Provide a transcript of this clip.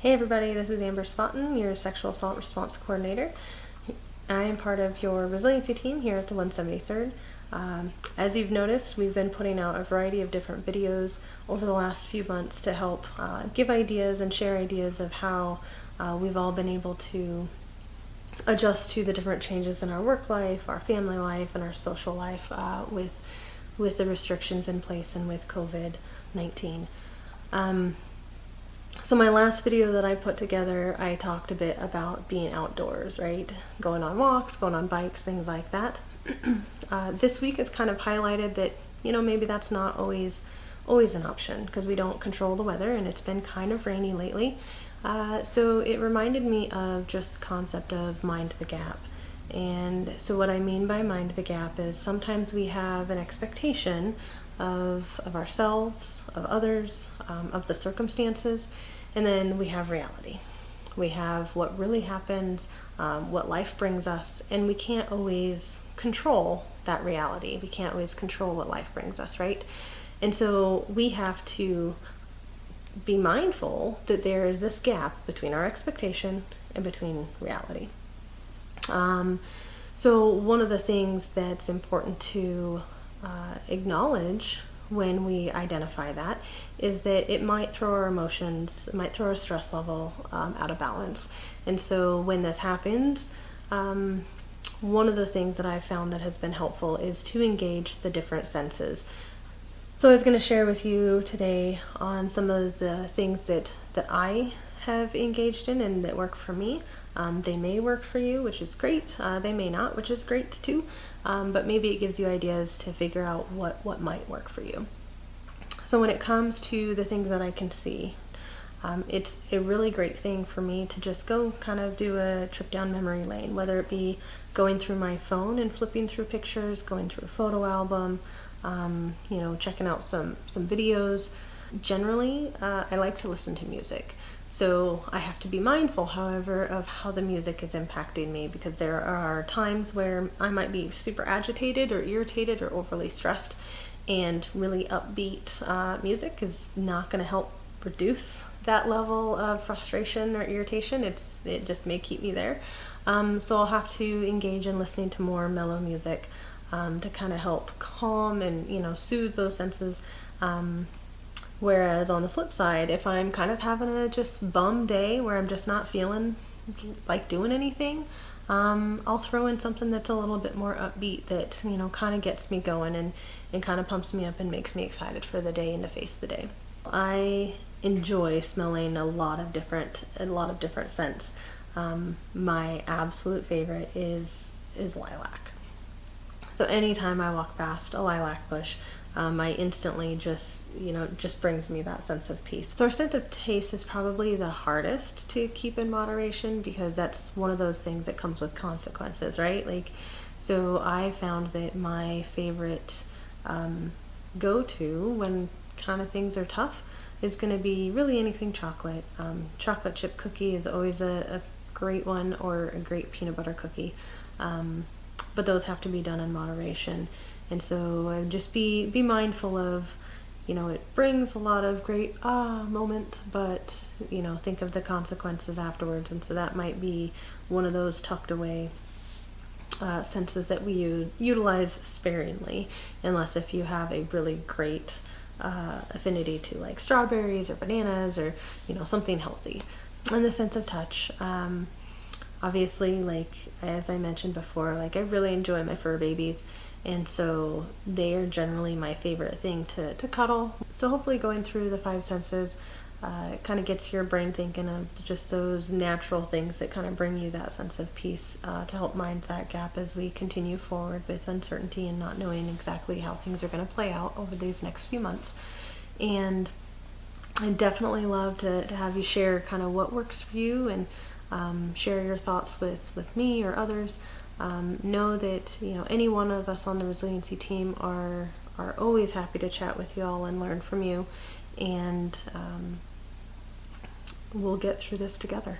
Hey everybody, this is Amber Spotten, your Sexual Assault Response Coordinator. I am part of your Resiliency team here at the 173rd. As you've noticed, we've been putting out a variety of different videos over the last few months to help give ideas and share ideas of how we've all been able to adjust to the different changes in our work life, our family life, and our social life with the restrictions in place and with COVID-19. So my last video that I put together, I talked a bit about being outdoors, right? Going on walks, going on bikes, things like that. This week has kind of highlighted that, maybe that's not always an option because we don't control the weather and it's been kind of rainy lately. So it reminded me of just the concept of mind the gap. And so what I mean by mind the gap is sometimes we have an expectation of ourselves, of others, of the circumstances, and then we have reality. We have what really happens, what life brings us, and we can't always control that reality. We can't always control what life brings us, right? And so we have to be mindful that there is this gap between our expectation and between reality. So one of the things that's important to acknowledge when we identify that is that it might throw our emotions, it might throw our stress level out of balance. And so when this happens, one of the things that I've found that has been helpful is to engage the different senses. So I was going to share with you today on some of the things that I have engaged in and that work for me. They may work for you, which is great. They may not, which is great too. But maybe it gives you ideas to figure out what might work for you. So when it comes to the things that I can see, it's a really great thing for me to just go kind of do a trip down memory lane, whether it be going through my phone and flipping through pictures, going through a photo album, checking out some videos. Generally, I like to listen to music. So I have to be mindful, however, of how the music is impacting me, because there are times where I might be super agitated or irritated or overly stressed, and really upbeat music is not going to help reduce that level of frustration or irritation. It just may keep me there. So I'll have to engage in listening to more mellow music to kind of help calm and soothe those senses. Whereas on the flip side, if I'm kind of having a just bum day where I'm just not feeling like doing anything, I'll throw in something that's a little bit more upbeat that, kind of gets me going and kind of pumps me up and makes me excited for the day and to face the day. I enjoy smelling a lot of different scents. My absolute favorite is lilac. So anytime I walk past a lilac bush, I instantly just brings me that sense of peace. So our sense of taste is probably the hardest to keep in moderation because that's one of those things that comes with consequences, right? So I found that my favorite go-to when kind of things are tough is going to be really anything chocolate. Chocolate chip cookie is always a great one, or a great peanut butter cookie. But those have to be done in moderation. And so just be mindful of, it brings a lot of great moment, but, think of the consequences afterwards. And so that might be one of those tucked away senses that we utilize sparingly, unless if you have a really great affinity to like strawberries or bananas or, something healthy. And the sense of touch, obviously, as I mentioned before, I really enjoy my fur babies, and so they are generally my favorite thing to cuddle. So hopefully going through the five senses kind of gets your brain thinking of just those natural things that kind of bring you that sense of peace to help mind that gap as we continue forward with uncertainty and not knowing exactly how things are going to play out over these next few months. And I definitely love to have you share kind of what works for you and share your thoughts with me or others. Know that any one of us on the Resiliency team are always happy to chat with you all and learn from you, and we'll get through this together.